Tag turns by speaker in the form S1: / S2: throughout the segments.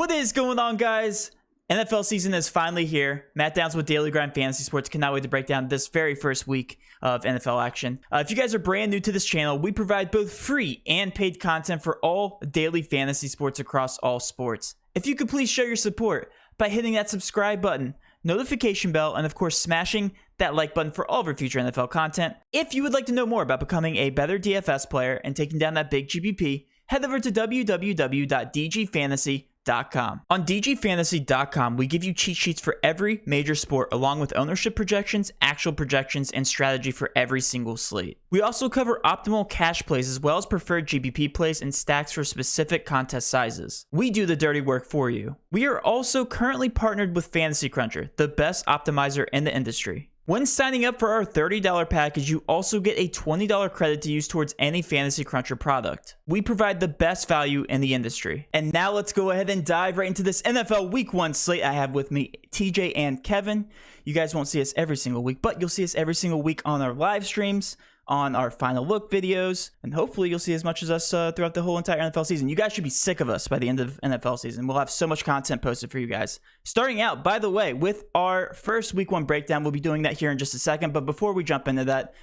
S1: What is going on, guys? NFL season is finally here. Matt Downs with Daily Grind Fantasy Sports. Cannot wait to break down this very first week of NFL action. If you guys are brand new to this channel, we provide both free and paid content for all daily fantasy sports across all sports. If you could please show your support by hitting that subscribe button, notification bell, and of course smashing that like button for all of our future NFL content. If you would like to know more about becoming a better DFS player and taking down that big GPP, head over to www.dgfantasy.com. On dgfantasy.com, we give you cheat sheets for every major sport, along with ownership projections, actual projections, and strategy for every single slate. We also cover optimal cash plays as well as preferred GPP plays and stacks for specific contest sizes. We do the dirty work for you. We are also currently partnered with Fantasy Cruncher, the best optimizer in the industry. When signing up for our $30 package, you also get a $20 credit to use towards any Fantasy Cruncher product. We provide the best value in the industry. And now let's go ahead and dive right into this NFL Week 1 slate. I have with me TJ and Kevin. You guys won't see us every single week, but you'll see us every single week on our live streams, on our final look videos, and hopefully you'll see as much as us throughout the whole entire NFL season. You guys should be sick of us by the end of NFL season. We'll have so much content posted for you guys. Starting out, by the way, with our first week 1 breakdown, we'll be doing that here in just a second. But before we jump into that,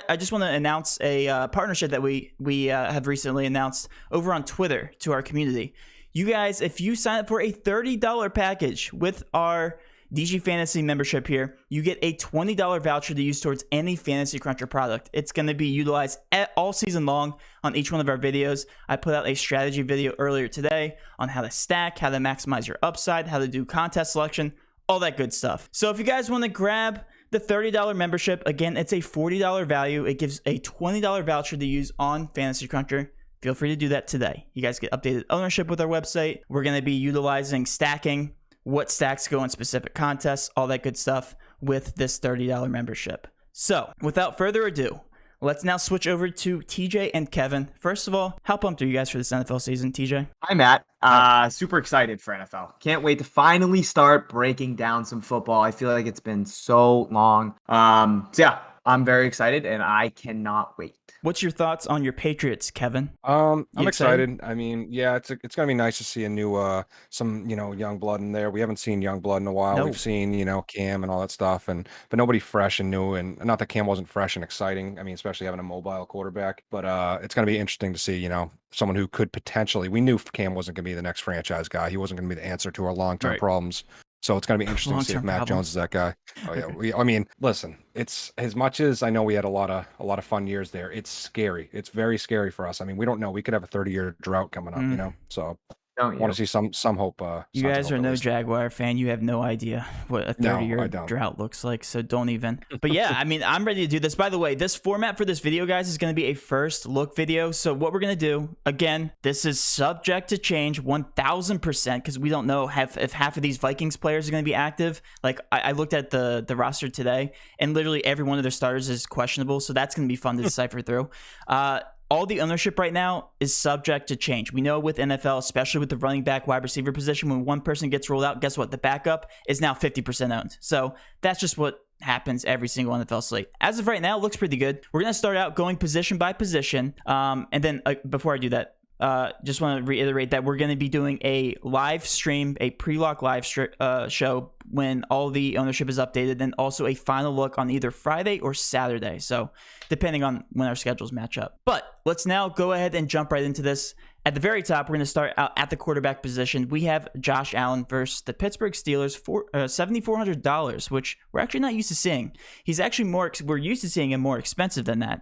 S1: I just want to announce a partnership that we have recently announced over on Twitter to our community. You guys, if you sign up for a $30 package with our DG Fantasy membership here, you get a $20 voucher to use towards any Fantasy Cruncher product. It's going to be utilized all season long on each one of our videos. I put out a strategy video earlier today on how to stack, how to maximize your upside, how to do contest selection, all that good stuff. So if you guys want to grab the $30 membership, again, it's a $40 value. It gives a $20 voucher to use on Fantasy Cruncher. Feel free to do that today. You guys get updated ownership with our website. We're going to be utilizing stacking, what stacks go in specific contests, all that good stuff with this $30 membership. So without further ado, let's now switch over to TJ and Kevin. First of all, how pumped are you guys for this NFL season, TJ?
S2: Hi, Matt. Super excited for NFL. Can't wait to finally start breaking down some football. I feel like it's been so long. So yeah, I'm very excited and I cannot wait.
S1: What's your thoughts on your Patriots, Kevin?
S3: I'm excited. I mean, yeah, it's gonna be nice to see a new some young blood in there. We haven't seen young blood in a while.
S1: No.
S3: We've seen Cam and all that stuff, but nobody fresh and new. And not that Cam wasn't fresh and exciting. I mean, especially having a mobile quarterback. But it's gonna be interesting to see someone who could potentially. We knew Cam wasn't gonna be the next franchise guy. He wasn't gonna be the answer to our long-term problems. So it's going to be interesting to see if Mac Jones is that guy. Oh yeah, I mean, listen, it's as much as I know we had a lot of fun years there. It's scary. It's very scary for us. I mean, we don't know. We could have a 30-year drought coming up, So I want to see some hope.
S1: You guys are no Jaguar fan. You have no idea what a 30-year drought looks like, so don't even. But yeah, I mean, I'm ready to do this. By the way, this format for this video, guys, is going to be a first look video. So what we're going to do, again, this is subject to change 1,000% because we don't know if half of these Vikings players are going to be active. Like, I looked at the roster today, and literally every one of their starters is questionable, so that's going to be fun to decipher through. All the ownership right now is subject to change. We know with NFL, especially with the running back wide receiver position, when one person gets rolled out, guess what? The backup is now 50% owned. So that's just what happens every single NFL slate. As of right now, it looks pretty good. We're going to start out going position by position. And then before I do that, just want to reiterate that we're going to be doing a live stream, a pre-lock live show when all the ownership is updated, and also a final look on either Friday or Saturday. So depending on when our schedules match up. But let's now go ahead and jump right into this. At the very top, we're going to start out at the quarterback position. We have Josh Allen versus the Pittsburgh Steelers for $7,400, which we're actually not used to seeing. He's actually we're used to seeing him more expensive than that.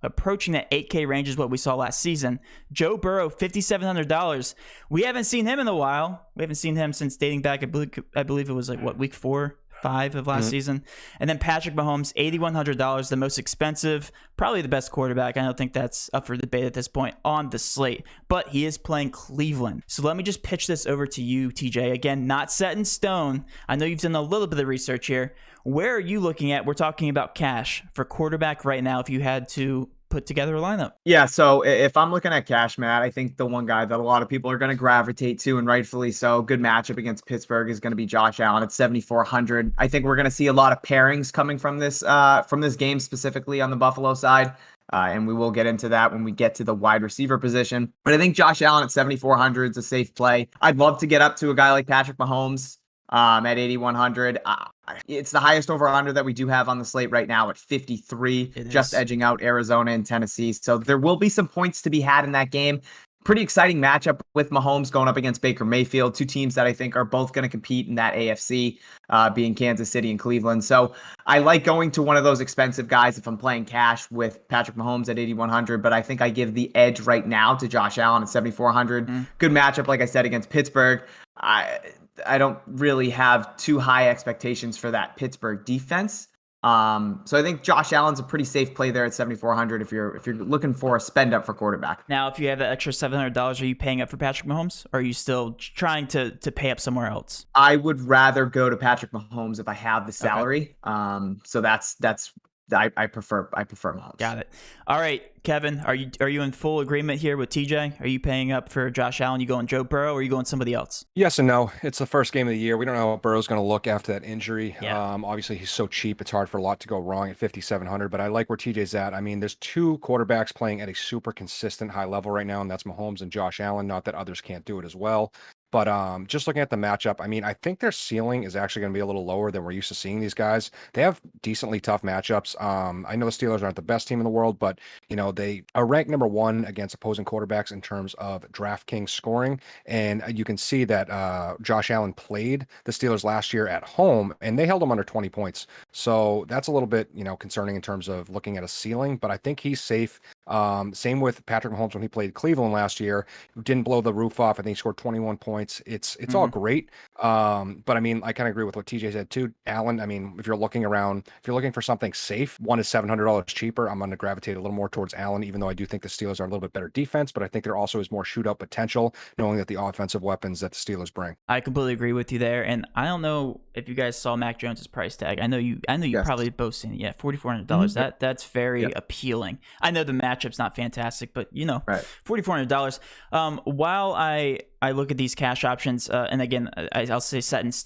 S1: Approaching that 8K range is what we saw last season. Joe Burrow, $5,700. We haven't seen him in a while. We haven't seen him since dating back, I believe it was week 4, 5 of last season. And then Patrick Mahomes, $8,100, the most expensive, probably the best quarterback. I don't think that's up for debate at this point on the slate, but he is playing Cleveland. So let me just pitch this over to you, TJ. Again, not set in stone. I know you've done a little bit of research here. Where are you looking at? We're talking about cash for quarterback right now if you had to put together a lineup.
S2: Yeah, so if I'm looking at cash, Matt, I think the one guy that a lot of people are going to gravitate to, and rightfully so, good matchup against Pittsburgh, is going to be Josh Allen at 7,400. I think we're going to see a lot of pairings coming from this game, specifically on the Buffalo side. And we will get into that when we get to the wide receiver position. But I think Josh Allen at 7,400 is a safe play. I'd love to get up to a guy like Patrick Mahomes at 8,100. It's the highest over-under that we do have on the slate right now at 53, just edging out Arizona and Tennessee. So there will be some points to be had in that game. Pretty exciting matchup with Mahomes going up against Baker Mayfield, two teams that I think are both going to compete in that AFC, being Kansas City and Cleveland. So I like going to one of those expensive guys if I'm playing cash with Patrick Mahomes at 8,100, but I think I give the edge right now to Josh Allen at 7,400. Good matchup, like I said, against Pittsburgh. I don't really have too high expectations for that Pittsburgh defense. So I think Josh Allen's a pretty safe play there at 7,400 if you're looking for a spend up for quarterback.
S1: Now, if you have that extra $700, are you paying up for Patrick Mahomes, or are you still trying to pay up somewhere else?
S2: I would rather go to Patrick Mahomes if I have the salary. Okay. So that's I prefer Mahomes.
S1: Got it. All right, Kevin, are you in full agreement here with TJ? Are you paying up for Josh Allen? You going Joe Burrow, or are you going somebody else?
S3: Yes and no. It's the first game of the year. We don't know how Burrow's going to look after that injury.
S1: Yeah.
S3: Obviously, he's so cheap. It's hard for a lot to go wrong at 5,700, but I like where TJ's at. I mean, there's two quarterbacks playing at a super consistent high level right now, and that's Mahomes and Josh Allen. Not that others can't do it as well. But just looking at the matchup, I mean, I think their ceiling is actually going to be a little lower than we're used to seeing these guys. They have decently tough matchups. I know the Steelers aren't the best team in the world, but, you know, they are ranked number 1 against opposing quarterbacks in terms of Draftkings scoring. And you can see that Josh Allen played the Steelers last year at home, and they held them under 20 points. So that's a little bit, you know, concerning in terms of looking at a ceiling, but I think he's safe. Same with Patrick Mahomes when he played Cleveland last year. Didn't blow the roof off. I think he scored 21 points. It's all great. But I mean, I kind of agree with what TJ said too. Allen, I mean, if you're looking for something safe, one is $700 cheaper. I'm going to gravitate a little more towards Allen, even though I do think the Steelers are a little bit better defense, but I think there also is more shootout potential, knowing that the offensive weapons that the Steelers bring.
S1: I completely agree with you there. And I don't know if you guys saw Mac Jones's price tag. I know you yes. Probably both seen it. Yeah, $4,400. That's very appealing. I know the matchup's not fantastic, but you know, right. $4,400. While I look at these cash options, and again, I'll say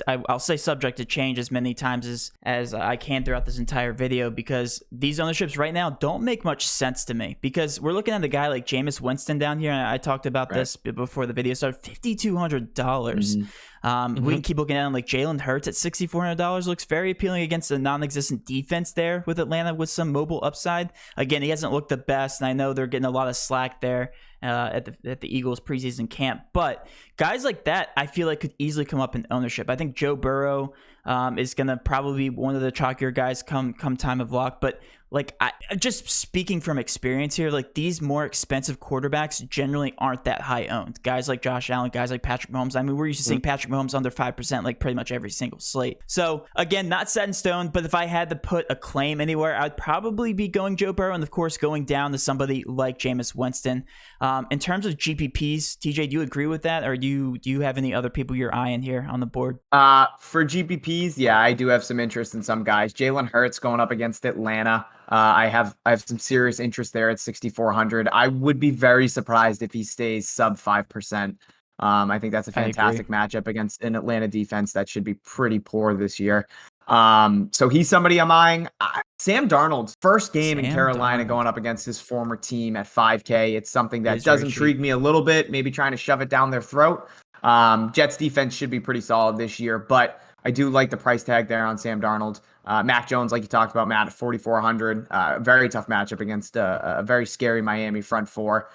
S1: I'll say subject to change as many times as I can throughout this entire video, because these ownerships right now don't make much sense to me, because we're looking at a guy like Jameis Winston down here, and I talked about this before the video started. $5,200. We can keep looking at him like Jalen Hurts at $6,400 looks very appealing against a non-existent defense there with Atlanta with some mobile upside. Again, he hasn't looked the best, and I know they're getting a lot of slack there at the Eagles preseason camp, but guys like that I feel like could easily come up in ownership. I think Joe Burrow is gonna probably be one of the chalkier guys come time of lock, but like I just speaking from experience here, like these more expensive quarterbacks generally aren't that high owned. Guys like Josh Allen, guys like Patrick Mahomes. I mean, we're used to seeing Patrick Mahomes under 5% like pretty much every single slate. So again, not set in stone, but if I had to put a claim anywhere, I'd probably be going Joe Burrow, and of course going down to somebody like Jameis Winston. In terms of GPPs, TJ, do you agree with that, or do you have any other people you're eyeing here on the board?
S2: For GPPs, yeah, I do have some interest in some guys. Jalen Hurts going up against Atlanta. I have some serious interest there at 6,400. I would be very surprised if he stays sub 5%. I think that's a fantastic matchup against an Atlanta defense that should be pretty poor this year. So he's somebody I'm eyeing. Sam Darnold's first game in Carolina going up against his former team at 5K. It's something that does intrigue me a little bit, maybe trying to shove it down their throat. Jets defense should be pretty solid this year, but I do like the price tag there on Sam Darnold. Mac Jones, like you talked about, Matt, at 4,400. Very tough matchup against a very scary Miami front four.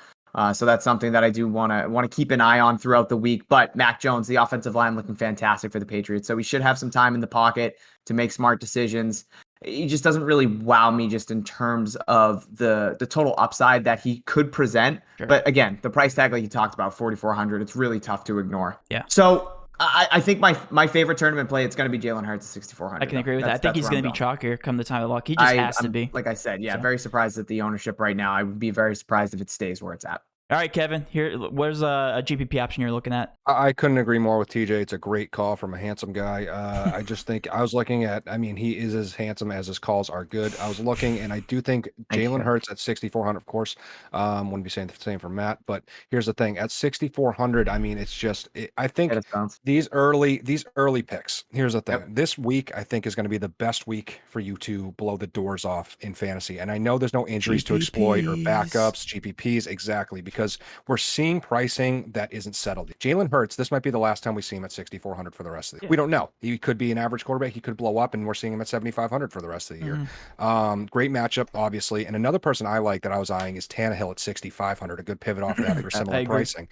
S2: So that's something that I do want to keep an eye on throughout the week. But Mac Jones, the offensive line looking fantastic for the Patriots. So we should have some time in the pocket to make smart decisions. He just doesn't really wow me just in terms of the total upside that he could present. Sure. But again, the price tag, like you talked about, 4,400, it's really tough to ignore. Yeah. So I think my favorite tournament play, it's going to be Jalen Hurts at 6,400.
S1: I can agree with that. I think he's going to be chalkier come the time of lock. He just has to be.
S2: Like I said, very surprised at the ownership right now. I would be very surprised if it stays where it's at.
S1: All right, Kevin. Here, where's a GPP option you're looking at?
S3: I couldn't agree more with TJ. It's a great call from a handsome guy. I just think I was looking at, I mean, he is as handsome as his calls are good. I was looking, and I do think
S2: Thank
S3: Jalen
S2: you.
S3: Hurts at 6,400, of course. Wouldn't be saying the same for Matt, but here's the thing: at 6,400, I mean, it's just, I think
S2: Get it sounds.
S3: these early picks. Here's the thing:
S2: Yep.
S3: this week, I think, is going to be the best week for you to blow the doors off in fantasy. And I know there's no injuries to exploit or
S1: GPPs.
S3: backups, GPPs, exactly, because we're seeing pricing that isn't settled. Jalen Hurts, this might be the last time we see him at 6,400 for the rest of the year. We don't know. He could be an average quarterback. He could blow up, and we're seeing him at 7,500 for the rest of the year. Great matchup, obviously. And another person I like that I was eyeing is Tannehill at 6,500. A good pivot off that for similar
S1: agree.
S3: pricing.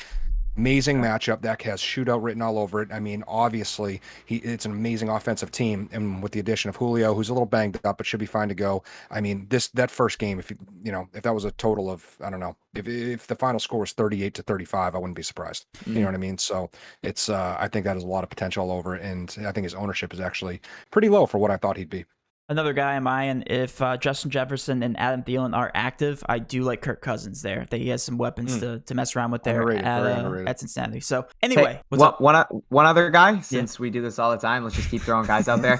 S3: Amazing matchup that has shootout written all over it. I mean, obviously, it's an amazing offensive team, and with the addition of Julio, who's a little banged up but should be fine to go. I mean, that first game, if if that was a total of, I don't know, if the final score was 38-35, I wouldn't be surprised. You know what I mean? So it's I think that has a lot of potential over it, and I think his ownership is actually pretty low for what I thought he'd be.
S1: Another guy I'm eyeing, if Justin Jefferson and Adam Thielen are active, I do like Kirk Cousins there. That he has some weapons to mess around with there
S3: Underrated, very underrated.
S1: at Cincinnati. So anyway,
S2: Hey,
S1: what's up?
S2: one other guy, since we do this all the time, let's just keep throwing guys out there.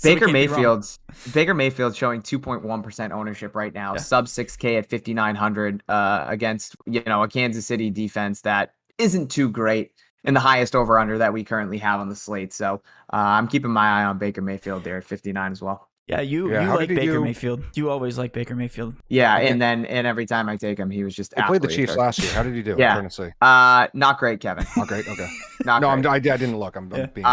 S2: Baker Mayfield's showing 2.1% ownership right now, sub 6K at 5,900 against a Kansas City defense that isn't too great, and the highest over under that we currently have on the slate. So I'm keeping my eye on Baker Mayfield there at 59 as well.
S1: Yeah, you like Baker Mayfield. You always like Baker Mayfield.
S2: Yeah, and every time I take him, he was just.
S3: He played the Chiefs last year. How did he do?
S2: Yeah,
S3: I'm trying to say.
S2: Not great, Kevin.
S3: Not great. Okay.
S2: Not
S3: no,
S2: great.
S3: I didn't look. I'm being.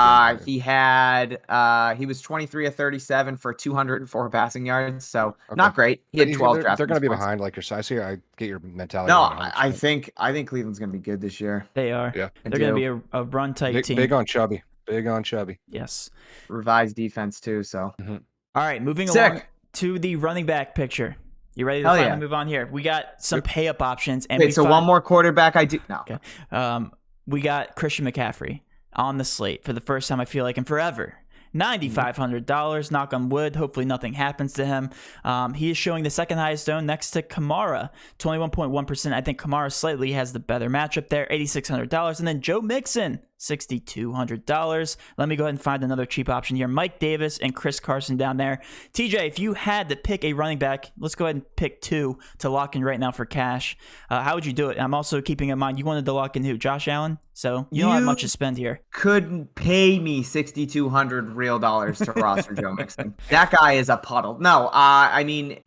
S2: He was 23 of 37 for 204 passing yards, so not great. He had 12 draft.
S3: They're going to be
S2: points.
S3: behind like your size here. I get your mentality.
S2: No, I think Cleveland's going to be good this year.
S1: They are.
S3: Yeah,
S1: they're going to be a run tight team.
S3: Big on Chubby. Big on Chubby.
S1: Yes.
S2: Revised defense too. So.
S1: All right, moving along to the running back picture. You ready to finally move on here? We got some pay up options, and
S2: one more quarterback. I do no.
S1: Okay. We got Christian McCaffrey on the slate for the first time I feel like in forever. $9,500. Knock on wood. Hopefully nothing happens to him. He is showing the second highest owned next to Kamara, 21.1%. I think Kamara slightly has the better matchup there, $8,600. And then Joe Mixon, $6,200. Let me go ahead and find another cheap option here. Mike Davis and Chris Carson down there. TJ, if you had to pick a running back, let's go ahead and pick two to lock in right now for cash. How would you do it? I'm also keeping in mind you wanted to lock in who? Josh Allen? So you don't have much to spend here.
S2: Couldn't pay me $6,200 real dollars to roster Joe Mixon. That guy is a puddle. No, I mean,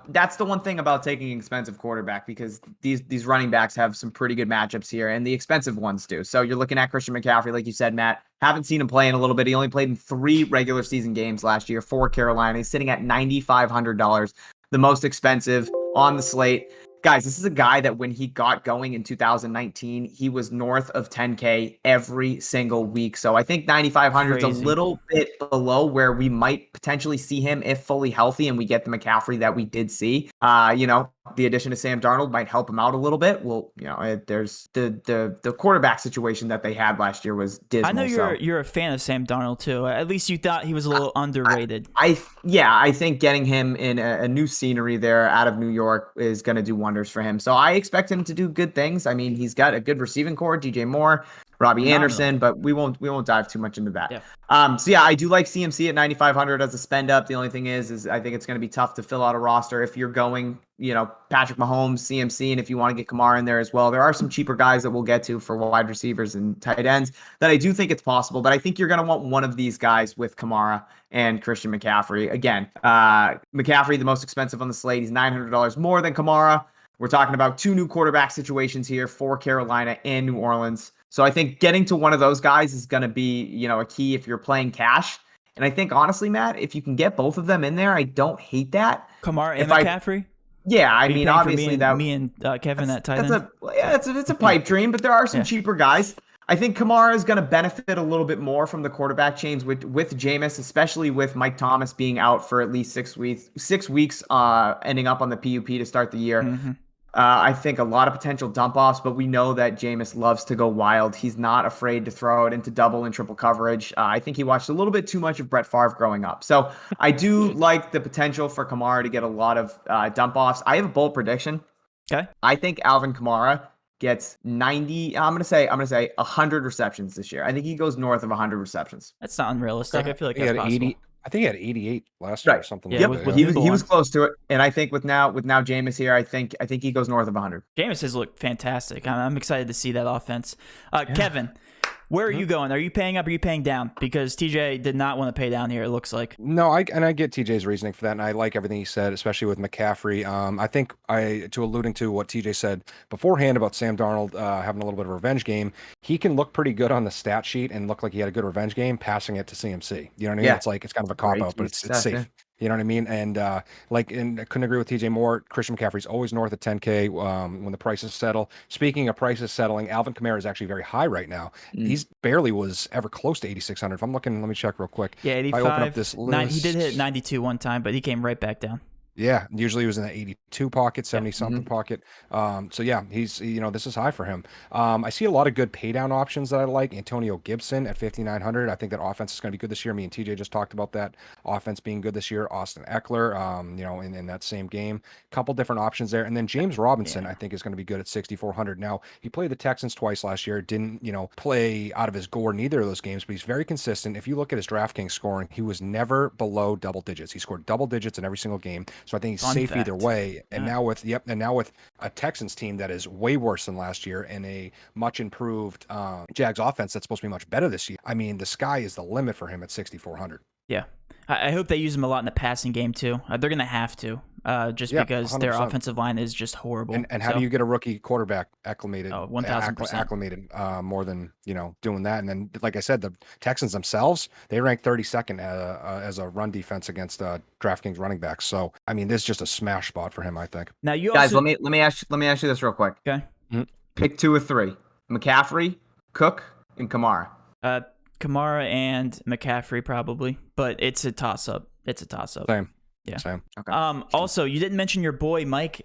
S2: that's the one thing about taking an expensive quarterback, because these running backs have some pretty good matchups here, and the expensive ones do. So you're looking at Christian McCaffrey, like you said, Matt. Haven't seen him play in a little bit. He only played in 3 regular season games last year for Carolina. He's sitting at $9,500, the most expensive on the slate. Guys, this is a guy that when he got going in 2019, he was north of 10K every single week. So I think 9,500 is a little bit below where we might potentially see him if fully healthy and we get the McCaffrey that we did see. The addition of Sam Darnold might help him out a little bit. Well, there's the quarterback situation that they had last year was dismal.
S1: I know you're a fan of Sam Darnold too. At least you thought he was a little underrated.
S2: I think getting him in a new scenery there out of New York is going to do wonders for him. So I expect him to do good things. I mean, he's got a good receiving core, DJ Moore, Robbie Anderson, but we won't dive too much into that. Yeah. I do like CMC at 9,500 as a spend up. The only thing is I think it's going to be tough to fill out a roster if you're going, Patrick Mahomes, CMC, and if you want to get Kamara in there as well. There are some cheaper guys that we'll get to for wide receivers and tight ends that I do think it's possible, but I think you're going to want one of these guys with Kamara and Christian McCaffrey. Again, McCaffrey, the most expensive on the slate. He's $900 more than Kamara. We're talking about 2 new quarterback situations here for Carolina and New Orleans. So I think getting to one of those guys is going to be, a key if you're playing cash. And I think, honestly, Matt, if you can get both of them in there, I don't hate that.
S1: Kamara and McCaffrey?
S2: Yeah, I mean, obviously
S1: me and Kevin that tight end.
S2: It's a pipe dream, but there are some cheaper guys. I think Kamara is going to benefit a little bit more from the quarterback change with Jameis, especially with Mike Thomas being out for at least 6 weeks, ending up on the PUP to start the year. I think a lot of potential dump offs, but we know that Jameis loves to go wild. He's not afraid to throw it into double and triple coverage. I think he watched a little bit too much of Brett Favre growing up. So I do like the potential for Kamara to get a lot of dump offs. I have a bold prediction.
S1: Okay.
S2: I think Alvin Kamara gets 90. I'm gonna say 100 receptions this year. I think he goes north of 100 receptions.
S1: That's not unrealistic. I feel like
S3: He
S1: that's
S3: had
S1: possible.
S3: 80. I think he had 88 last year or
S2: Right.
S3: something
S1: Yeah,
S3: like
S1: with
S3: that.
S2: He
S3: Yeah.
S2: was
S1: Nimble
S2: he was
S1: on.
S2: close to it, and I think with now Jameis here, I think he goes north of 100.
S1: Jameis has looked fantastic. I'm excited to see that offense. Kevin, where are you going? Are you paying up or are you paying down? Because TJ did not want to pay down here, it looks like.
S3: No, I get TJ's reasoning for that, and I like everything he said, especially with McCaffrey. I think to alluding to what TJ said beforehand about Sam Darnold having a little bit of a revenge game, he can look pretty good on the stat sheet and look like he had a good revenge game, passing it to CMC. You know what I mean?
S2: Yeah.
S3: It's like it's kind of a cop
S2: Great
S3: out, but
S2: key
S3: it's
S2: success,
S3: safe.
S2: yeah.
S3: You know what I mean? And and I couldn't agree with TJ more. Christian McCaffrey's always north of 10K when the prices settle. Speaking of prices settling, Alvin Kamara is actually very high right now. He's barely was ever close to 8,600. If I'm looking, let me check real quick.
S1: Yeah,
S3: If I open up
S1: 85.
S3: this
S1: He did hit
S3: list-
S1: 92 one time, but he came right back down.
S3: Yeah, usually he was in the 82 pocket, 70 something pocket. So yeah, he's this is high for him. I see a lot of good pay down options that I like. Antonio Gibson at 5,900. I think that offense is going to be good this year. Me and TJ just talked about that offense being good this year. Austin Eckler, in that same game, couple different options there. And then James Robinson, I think is going to be good at 6,400. Now he played the Texans twice last year. Didn't play out of his gourd in either of those games, but he's very consistent. If you look at his DraftKings scoring, he was never below double digits. He scored double digits in every single game. So I think he's safe either way. And now with a Texans team that is way worse than last year and a much improved Jags offense that's supposed to be much better this year. I mean, the sky is the limit for him at 6,400.
S1: Yeah. I hope they use him a lot in the passing game, too. They're going to have to, because their
S3: 100%.
S1: offensive line is just horrible.
S3: And how do you get a rookie quarterback acclimated?
S1: 1,000%.
S3: Acclimated more than, doing that. And then, like I said, the Texans themselves, they rank 32nd as a run defense against DraftKings running backs. So, I mean, this is just a smash spot for him, I think.
S1: Now, you
S2: Guys,
S1: also...
S2: let me ask you this real quick.
S1: Okay.
S2: Pick 2 or 3: McCaffrey, Cook, and Kamara.
S1: Kamara and McCaffrey probably, but it's a toss-up.
S3: Same.
S1: Yeah.
S3: Same.
S2: Okay.
S1: Also, you didn't mention your boy Mike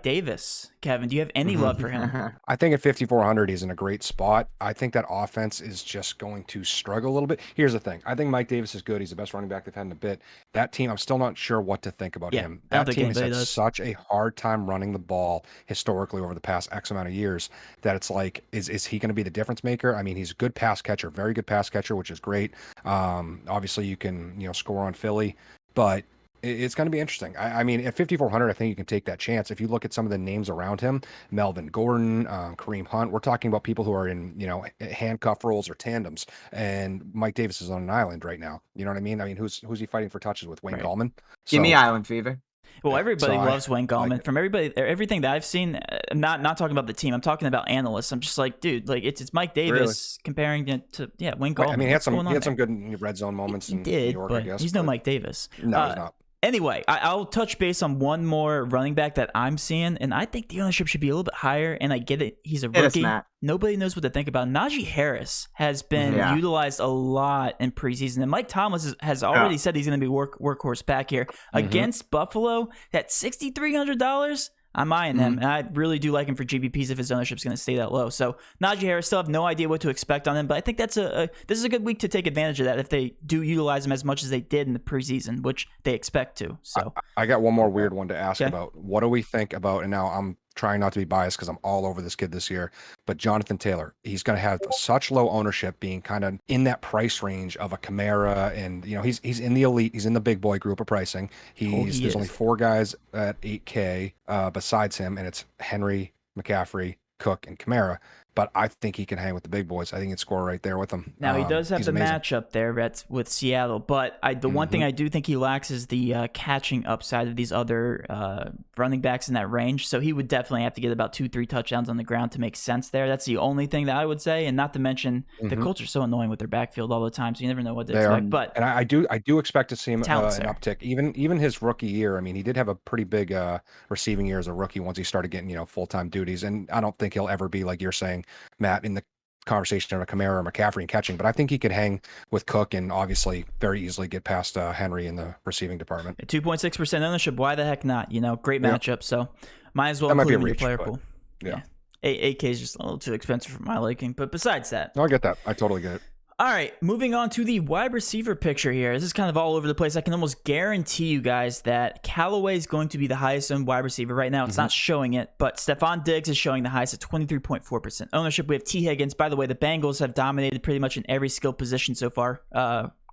S1: Davis. Kevin, do you have any love for him?
S3: I think at 5,400, he's in a great spot. I think that offense is just going to struggle a little bit. Here's the thing. I think Mike Davis is good. He's the best running back they've had in a bit. That team, I'm still not sure what to think about him.
S1: I don't
S3: That
S1: think
S3: team has had
S1: anybody does.
S3: such a hard time running the ball historically over the past X amount of years that it's like, is he going to be the difference maker? I mean, he's a good pass catcher, very good pass catcher, which is great. Obviously, you can score on Philly, but it's going to be interesting. I mean, at 5,400, I think you can take that chance. If you look at some of the names around him, Melvin Gordon, Kareem Hunt, we're talking about people who are in, handcuff roles or tandems. And Mike Davis is on an island right now. You know what I mean? I mean, who's he fighting for touches with? Wayne Gallman?
S2: Give me Island Fever.
S1: Well, everybody
S3: So
S1: loves Wayne Gallman.
S3: like
S1: From everything that I've seen, not talking about the team, I'm talking about analysts. I'm just like, dude, like it's Mike Davis comparing it to Wayne Gallman.
S3: I mean, he had
S1: What's
S3: some
S1: going on
S3: good red zone moments
S1: there?
S3: in
S1: He did,
S3: New York,
S1: but
S3: I guess.
S1: he's no Mike Davis.
S3: No, he's not.
S1: Anyway, I'll touch base on one more running back that I'm seeing, and I think the ownership should be a little bit higher, and I get it. He's a rookie.
S2: Matt.
S1: Nobody knows what to think about. Najee Harris has been utilized a lot in preseason, and Mike Thomas has already said he's going to be workhorse back here. Against Buffalo, at $6,300, I'm eyeing him, and I really do like him for GPPs if his ownership's going to stay that low. So Najee Harris, still have no idea what to expect on him, but I think that's this is a good week to take advantage of that if they do utilize him as much as they did in the preseason, which they expect to. So
S3: I got one more weird one to ask about. What do we think about? And now I'm trying not to be biased because I'm all over this kid this year, but Jonathan Taylor, he's going to have such low ownership, being kind of in that price range of a Kamara, and he's in the elite, he's in the big boy group of pricing. There's only 4 guys at 8K besides him, and it's Henry, McCaffrey, Cook, and Kamara. But I think he can hang with the big boys. I think he'd score right there with them.
S1: Now, he does have
S3: he's
S1: the
S3: amazing.
S1: matchup there with Seattle, but the one thing I do think he lacks is the catching upside of these other running backs in that range. So he would definitely have to get about 2-3 touchdowns on the ground to make sense there. That's the only thing that I would say, and not to mention the Colts are so annoying with their backfield all the time, so you never know what to expect. But
S3: and I do expect to see him an
S1: talent's there.
S3: uptick. Even his rookie year, I mean, he did have a pretty big receiving year as a rookie once he started getting full-time duties, and I don't think he'll ever be, like you're saying, Matt, in the conversation of a Kamara or McCaffrey and catching, but I think he could hang with Cook and obviously very easily get past Henry in the receiving department.
S1: 2.6% ownership, why the heck not? Great matchup, so might as well
S3: That might be
S1: include him in your
S3: a
S1: player
S3: reach,
S1: pool.
S3: Yeah.
S1: 8K is just a little too expensive for my liking, but besides that.
S3: No, I get that. I totally get it.
S1: All right, moving on to the wide receiver picture here. This is kind of all over the place. I can almost guarantee you guys that Callaway is going to be the highest owned wide receiver right now. It's not showing it, but Stephon Diggs is showing the highest at 23.4% ownership. We have T. Higgins. By the way, the Bengals have dominated pretty much in every skill position so far.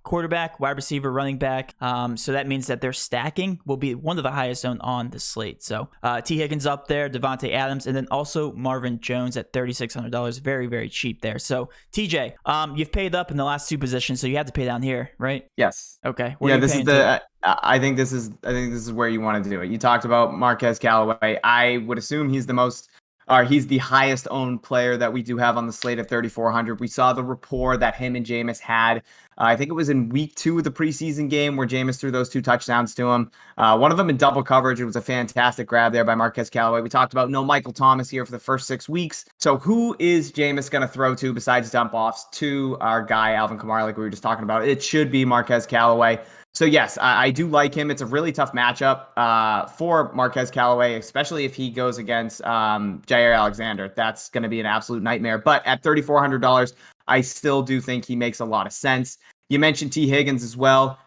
S1: Quarterback, wide receiver, running back. So that means that their stacking will be one of the highest owned on the slate. So T. Higgins up there, Devontae Adams, and then also Marvin Jones at $3,600. Very, very cheap there. So TJ, you've paid up in the last two positions, so you have to pay down here, right?
S2: Yes.
S1: Okay.
S2: Yeah, this is the. I think this is where you want to do it. You talked about Marquez Callaway. I would assume he's the highest owned player that we do have on the slate at 3,400. We saw the rapport that him and Jameis had. I think it was in week 2 of the preseason game where Jameis threw those 2 touchdowns to him. One of them in double coverage. It was a fantastic grab there by Marquez Callaway. We talked about no Michael Thomas here for the first 6 weeks. So who is Jameis going to throw to besides dump offs to our guy, Alvin Kamara, like we were just talking about? It should be Marquez Callaway. So yes, I do like him. It's a really tough matchup for Marquez Callaway, especially if he goes against Jair Alexander. That's going to be an absolute nightmare. But at $3,400, I still do think he makes a lot of sense. You mentioned T. Higgins as well.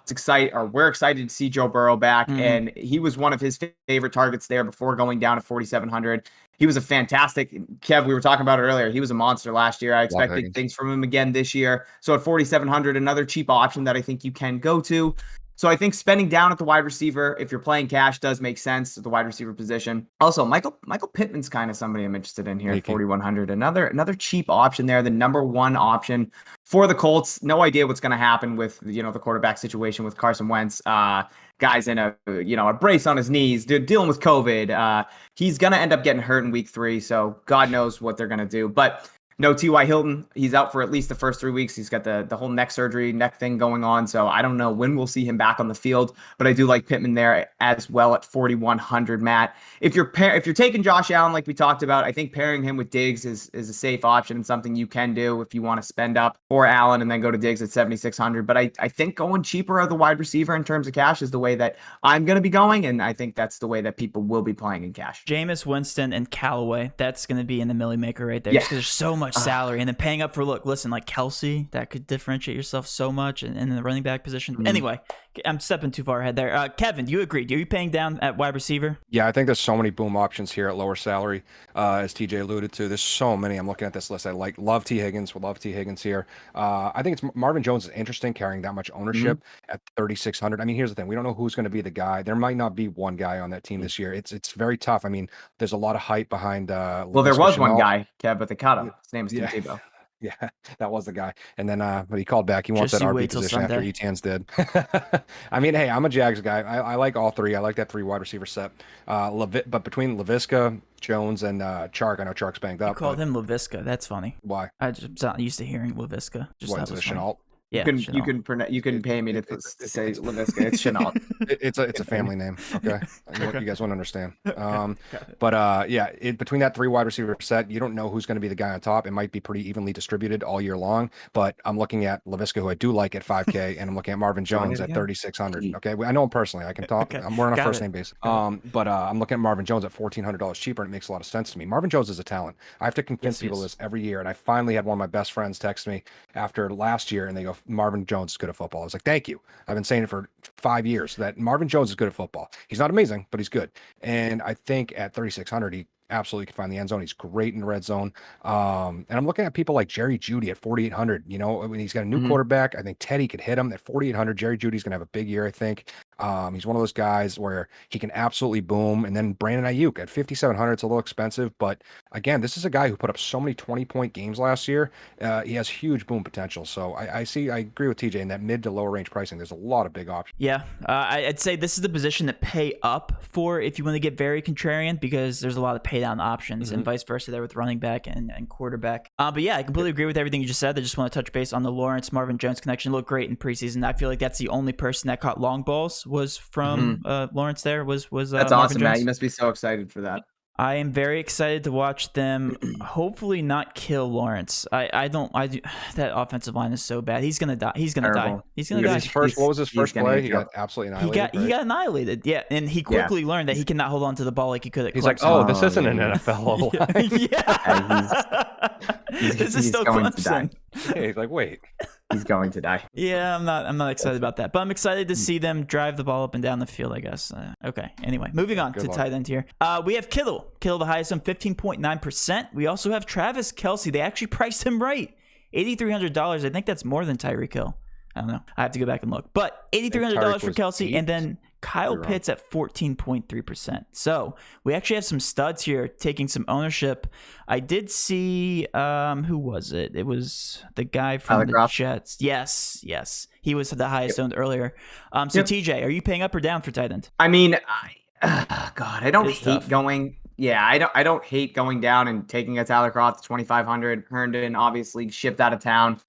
S2: We're excited to see Joe Burrow back, and he was one of his favorite targets there before going down to 4,700. He was a fantastic Kev. We were talking about it earlier. He was a monster last year. I expect big things from him again this year. So at 4,700, another cheap option that I think you can go to. So I think spending down at the wide receiver, if you're playing cash, does make sense at the wide receiver position. Also, Michael Pittman's kind of somebody I'm interested in here at 4,100. Another cheap option there, the number 1 option for the Colts. No idea what's going to happen with the quarterback situation with Carson Wentz. Guy's in a brace on his knees, dealing with COVID. He's going to end up getting hurt in week 3, so God knows what they're going to do. But no T.Y. Hilton. He's out for at least the first 3 weeks. He's got the whole neck thing going on. So I don't know when we'll see him back on the field, but I do like Pittman there as well at 4,100, Matt. If you're taking Josh Allen, like we talked about, I think pairing him with Diggs is a safe option and something you can do if you want to spend up for Allen and then go to Diggs at 7,600. But I think going cheaper at the wide receiver in terms of cash is the way that I'm going to be going. And I think that's the way that people will be playing in cash.
S1: Jameis Winston and Callaway, that's going to be in the milli maker right there.
S2: Yeah.
S1: Because there's so much salary, and then paying up for like Kelsey, that could differentiate yourself so much, and in the running back position. Anyway, I'm stepping too far ahead there. Kevin, do you agree? Are you paying down at wide receiver?
S3: Yeah, I think there's so many boom options here at lower salary, as TJ alluded to. There's so many. I'm looking at this list. I love T. Higgins. Would love T. Higgins here. I think it's Marvin Jones is interesting, carrying that much ownership at 3,600. I mean, here's the thing: we don't know who's going to be the guy. There might not be one guy on that team this year. It's very tough. I mean, there's a lot of hype behind.
S2: Well, there was one guy, Kev, but they cut him. His name is Tim Tebow.
S3: Yeah, that was the guy. And then, but he called back. He wants that RB position after Etan's did. I mean, hey, I'm a Jags guy. I like all 3. I like that 3 wide receiver set. But between LaVisca, Jones, and Chark, I know Chark's banged up.
S1: You called him LaVisca. That's funny.
S3: Why?
S1: I'm not used to hearing LaVisca.
S3: What, is it Chenault?
S1: Yeah,
S2: you can pay me to say LaVisca. It's Chenault.
S3: It's a family name. Okay, you guys won't understand. But between that 3 wide receiver set, you don't know who's going to be the guy on top. It might be pretty evenly distributed all year long. But I'm looking at LaVisca, who I do like at 5K, and I'm looking at Marvin Jones at 3,600. Okay, I know him personally. I can talk. We're on a first name basis. But I'm looking at Marvin Jones at $1,400 cheaper, and it makes a lot of sense to me. Marvin Jones is a talent. I have to convince people this every year, and I finally had one of my best friends text me after last year, and they go, Marvin Jones is good at football. I was like, thank you. I've been saying it for 5 years that Marvin Jones is good at football. He's not amazing, but he's good. And I think at 3,600, he absolutely can find the end zone. He's great in the red zone. And I'm looking at people like Jerry Jeudy at 4,800. When he's got a new quarterback, I think Teddy could hit him at 4,800. Jerry Judy's going to have a big year, I think. He's one of those guys where he can absolutely boom. And then Brandon Ayuk at 5,700, it's a little expensive. But again, this is a guy who put up so many 20-point games last year. He has huge boom potential. So I agree with TJ in that mid to lower range pricing. There's a lot of big options.
S1: Yeah, I'd say this is the position that pay up for if you want to get very contrarian, because there's a lot of pay down options and vice versa there with running back and quarterback. But yeah, I completely agree with everything you just said. I just want to touch base on the Lawrence Marvin Jones connection. Looked great in preseason. I feel like that's the only person that caught long balls was from Lawrence. There was
S2: that's
S1: Marvin
S2: awesome,
S1: Jones.
S2: Matt. You must be so excited for that.
S1: I am very excited to watch them hopefully not kill Lawrence. I do that offensive line is so bad. He's gonna die. He's gonna die.
S3: What was his first play? He got absolutely annihilated.
S1: He got annihilated. Yeah, and he quickly learned that he cannot hold on to the ball like he could at Clemson.
S3: He's like, oh, this isn't an NFL.
S1: Yeah. This is still Clemson.
S3: Yeah, he's like, wait.
S2: he's going to die.
S1: Yeah, I'm not excited about that, but I'm excited to see them drive the ball up and down the field, I guess. Okay. Anyway, moving on to tight end here. We have Kittle the highest on 15.9%. We also have Travis Kelce. They actually priced him right. $8,300. I think that's more than Tyreek Hill. I don't know. I have to go back and look. But $8,300 for Kelce, and then Kyle Pitts at 14.3%. So we actually have some studs here taking some ownership. I did see, who was it? It was the guy from the Jets. Yes. He was the highest owned earlier. So TJ, are you paying up or down for tight end?
S2: I mean, I don't hate going. Yeah, I don't hate going down and taking a Tyler Kroft to 2,500. Herndon obviously shipped out of town,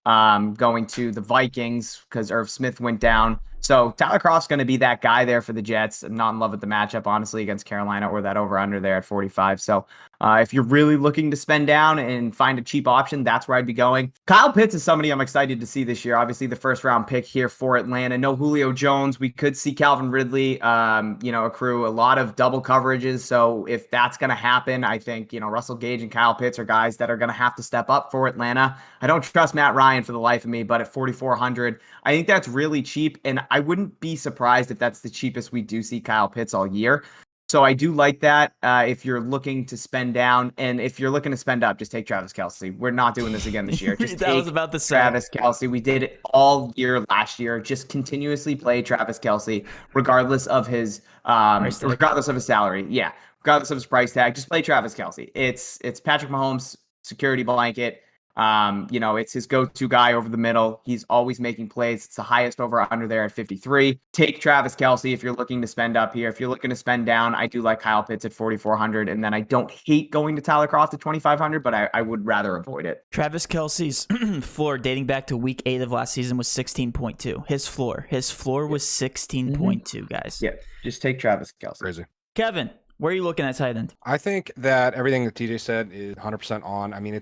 S2: going to the Vikings because Irv Smith went down. So Tyler Kroft's going to be that guy there for the Jets. I'm not in love with the matchup, honestly, against Carolina or that over-under there at 45. So if you're really looking to spend down and find a cheap option, that's where I'd be going. Kyle Pitts is somebody I'm excited to see this year. Obviously, the first-round pick here for Atlanta. No Julio Jones. We could see Calvin Ridley, accrue a lot of double coverages. So if that's going to happen, I think, Russell Gage and Kyle Pitts are guys that are going to have to step up for Atlanta. I don't trust Matt Ryan for the life of me, but at 4,400, I think that's really cheap. And I wouldn't be surprised if that's the cheapest we do see Kyle Pitts all year. So I do like that if you're looking to spend down. And if you're looking to spend up, just take Travis Kelce. We're not doing this again this year. Just
S1: I was about to say.
S2: Travis Kelce. We did it all year last year. Just continuously play Travis Kelce, regardless of his salary. Yeah, regardless of his price tag. Just play Travis Kelce. It's Patrick Mahomes' security blanket. It's his go-to guy over the middle. He's always making plays. It's the highest over under there at 53. Take Travis Kelce if you're looking to spend up here. If you're looking to spend down, I do like Kyle Pitts at 4,400. And then I don't hate going to Tyler Kroft at 2,500, but I would rather avoid it.
S1: Travis Kelce's floor dating back to week 8 of last season was 16.2. His floor was 16.2, guys.
S2: Yeah, just take Travis Kelce.
S3: Crazy.
S1: Kevin, where are you looking at tight end?
S3: I think that everything that TJ said is 100% on. I mean, I'm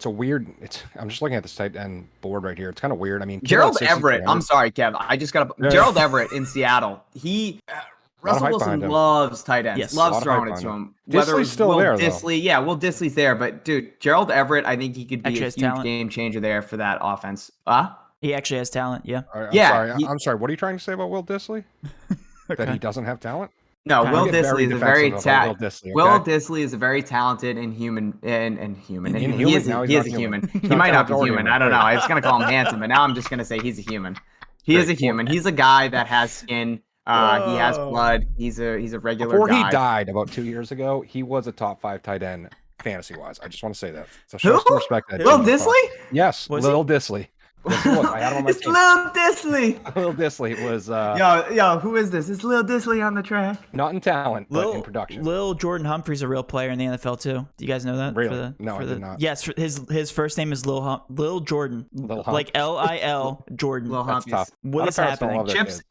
S3: just looking at this tight end board right here. It's kind of weird. I mean,
S2: Gerald Everett. I'm sorry, Kev. I just got Gerald Everett in Seattle. Russell Wilson loves tight ends.
S1: Yes.
S2: Loves throwing it to him.
S3: Disley's still there,
S2: Disley, yeah, Will Disley's there. But, dude, Gerald Everett, I think he could be a huge game changer there for that offense.
S1: He actually has talent, yeah.
S3: I'm sorry. What are you trying to say about Will Disley? That he doesn't have talent?
S2: No, Will Disley is a very Disley is a very talented and human. He is a human. He might not be human. I don't know. I was gonna call him handsome, but now I'm just gonna say he's a human. He is a human. He's a guy that has skin. He has blood. He's a regular
S3: Before
S2: guy.
S3: He died about 2 years ago, he was a top 5 tight end fantasy wise. I just want to say that. So show some respect.
S2: Will Disley?
S3: Yes, Lil Disley. Yes, it was. I had him on my
S2: team. Lil Disley.
S3: Lil Disley was.
S2: Yo, who is this? It's Lil Disley on the track.
S3: Not in talent, but in production.
S1: Lil Jordan Humphrey's a real player in the NFL too. Do you guys know that?
S3: Really? I did not.
S1: Yes, his first name is Lil Jordan, like Lil Jordan.
S2: Lil Humpies.
S1: What is happening?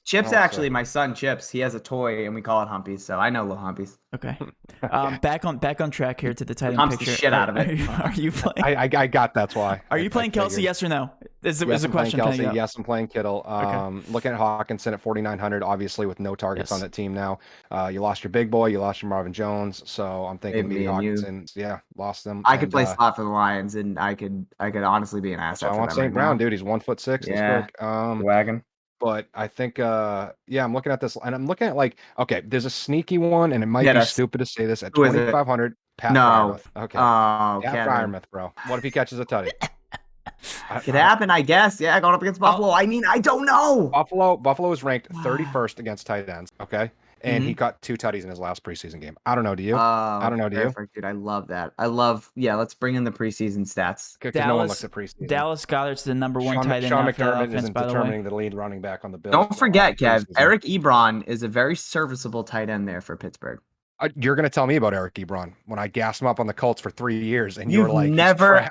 S2: Chips actually, my son Chips. He has a toy, and we call it Humpies. So I know Lil Humpies.
S1: Okay. Back on track here to the tight end
S2: Humps
S1: picture.
S2: The shit out of it.
S1: Are you playing?
S3: I got that's why.
S1: Are you playing Kelce? Yes or no? Is a question.
S3: Kelce, yes, I'm playing Kittle. Looking at Hawkinson at 4,900, obviously with no targets on that team now. You lost your big boy, you lost your Marvin Jones, so I'm thinking maybe Hawkinson. Yeah, lost them.
S2: I could play slot for the Lions, and I could honestly be an asset.
S3: I want St. Brown, dude. He's 1'6".
S2: Yeah, wagon.
S3: But I think, I'm looking at this, and I'm looking at there's a sneaky one, and it might be stupid to say this at 2,500. Pat Freiermuth. Okay.
S2: Oh,
S3: Pat Freiermuth, bro. What if he catches a tutty?
S2: Could happen, I guess. Yeah, going up against Buffalo. I mean, I don't know.
S3: Buffalo is ranked 31st against tight ends. Okay. And he caught 2 tutties in his last preseason game. I don't know. Do you? I don't know. Do you?
S2: Dude, I love that. Let's bring in the preseason stats.
S3: No one looks at preseason.
S1: Dallas Goedert's the number 1 tight end.
S3: Sean McDermott isn't determining the lead running back on the Bills.
S2: Don't forget, Kev, Eric Ebron is a very serviceable tight end there for Pittsburgh.
S3: You're going to tell me about Eric Ebron when I gassed him up on the Colts for 3 years, and you've
S2: never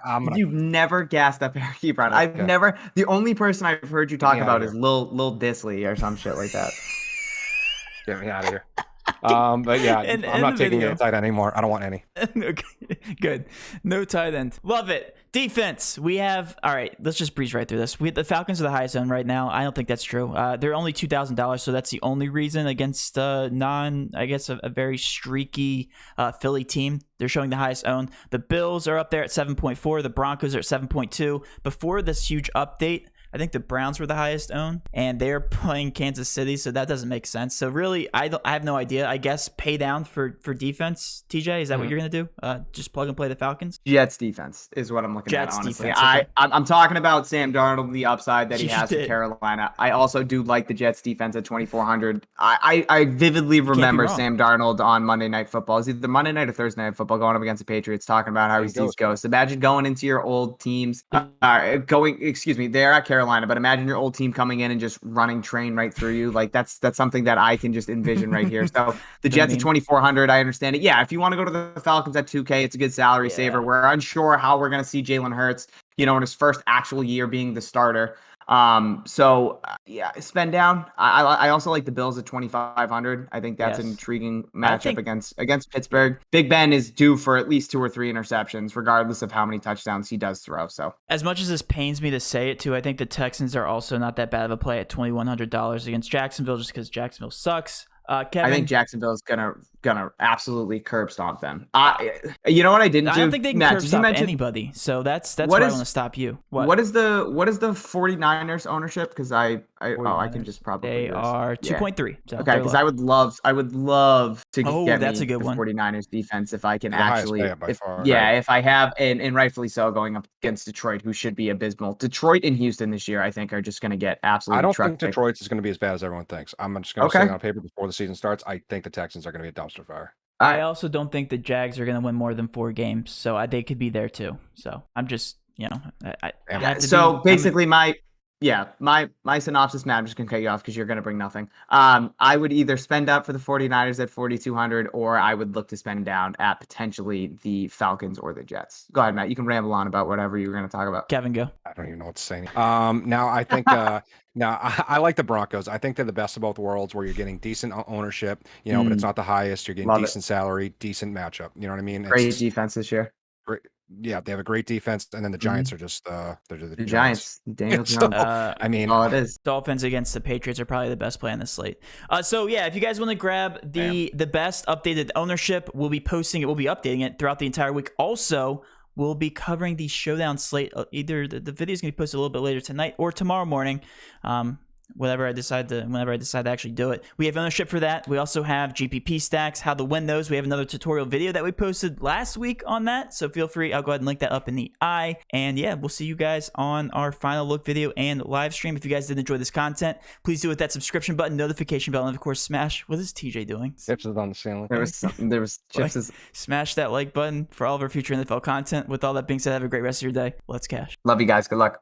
S2: gassed up Eric Ebron. Okay. The only person I've heard you talk about is Lil Disley or some shit like that.
S3: Get me out of here. But yeah, I'm not taking any tight end anymore. I don't want any.
S1: Okay, good. No tight end. Love it. Defense. We have, all right, let's just breeze right through this. The Falcons are the highest owned right now. I don't think that's true. They're only $2,000, so that's the only reason against a very streaky Philly team. They're showing the highest owned. The Bills are up there at 7.4. The Broncos are at 7.2. Before this huge update, I think the Browns were the highest owned, and they're playing Kansas City, so that doesn't make sense. So really, I have no idea. I guess pay down for defense. TJ, is that what you're gonna do? Just plug and play the Falcons.
S2: Jets defense is what I'm looking
S1: Jets
S2: at, honestly.
S1: defense, okay.
S2: I'm talking about Sam Darnold, the upside that he
S1: You
S2: has for
S1: did.
S2: Carolina. I also do like the Jets defense at 2,400. I vividly remember
S1: wrong.
S2: Sam Darnold on Monday Night Football. It's either Monday Night or Thursday Night Football going up against the Patriots, talking about how he sees ghosts. Imagine going into your old teams, they're at Carolina, but imagine your old team coming in and just running train right through you. Like that's something that I can just envision right here. So the Jets at 2,400, I understand it. Yeah, if you want to go to the Falcons at 2K, it's a good salary saver. We're unsure how we're going to see Jalen Hurts, in his first actual year being the starter. Spend down. I also like the Bills at 2,500. I think that's an intriguing matchup against Pittsburgh. Big Ben is due for at least 2 or 3 interceptions, regardless of how many touchdowns he does throw. So
S1: as much as this pains me to say it too, I think the Texans are also not that bad of a play at $2,100 against Jacksonville, just because Jacksonville sucks. Kevin,
S2: I think Jacksonville is gonna absolutely curb stomp them. You know what I didn't do?
S1: I don't think they can curb stomp anybody. So that's why I want to stop you.
S2: What is the 49ers ownership? Because I can just probably
S1: they are 2.3. So
S2: okay, because I would love to get
S1: that's
S2: me
S1: a good
S2: the
S1: one.
S2: 49ers defense if I can
S3: if
S2: I have and rightfully so going up against Detroit, who should be abysmal. Detroit and Houston this year, I think, are just going to get absolutely.
S3: I don't think Detroit's is going to be as bad as everyone thinks. I'm just going to say on paper before the season starts, I think the Texans are going to be a dumpster fire.
S1: I also don't think the Jags are going to win more than 4 games, so they could be there too. So I'm just,
S2: basically my synopsis, Matt, I'm just going to cut you off because you're going to bring nothing. I would either spend up for the 49ers at 4,200, or I would look to spend down at potentially the Falcons or the Jets. Go ahead, Matt. You can ramble on about whatever you were going to talk about.
S1: Kevin, go.
S3: I don't even know what to say. Now I think I like the Broncos. I think they're the best of both worlds, where you're getting decent ownership, but it's not the highest. You're getting decent salary, decent matchup. You know what I mean?
S2: Great defense this year.
S3: Great. Yeah, they have a great defense, and then the Giants are just they're the
S2: Giants. Daniel Jones.
S3: I mean,
S2: all it is.
S1: Dolphins against the Patriots are probably the best play on this slate. If you guys want to grab the best updated ownership, we'll be posting it. We'll be updating it throughout the entire week. Also, we'll be covering the showdown slate. Either the video is going to be posted a little bit later tonight or tomorrow morning. Whenever I decide to actually do it. We have ownership for that. We also have GPP stacks, how to win those. We have another tutorial video that we posted last week on that. So feel free. I'll go ahead and link that up in the eye. And yeah, we'll see you guys on our final look video and live stream. If you guys did enjoy this content, please do hit that subscription button, notification bell, and of course, smash. What is TJ doing?
S3: Chips is on the ceiling.
S2: There was chips.
S1: Smash that like button for all of our future NFL content. With all that being said, have a great rest of your day. Let's cash.
S2: Love you guys. Good luck.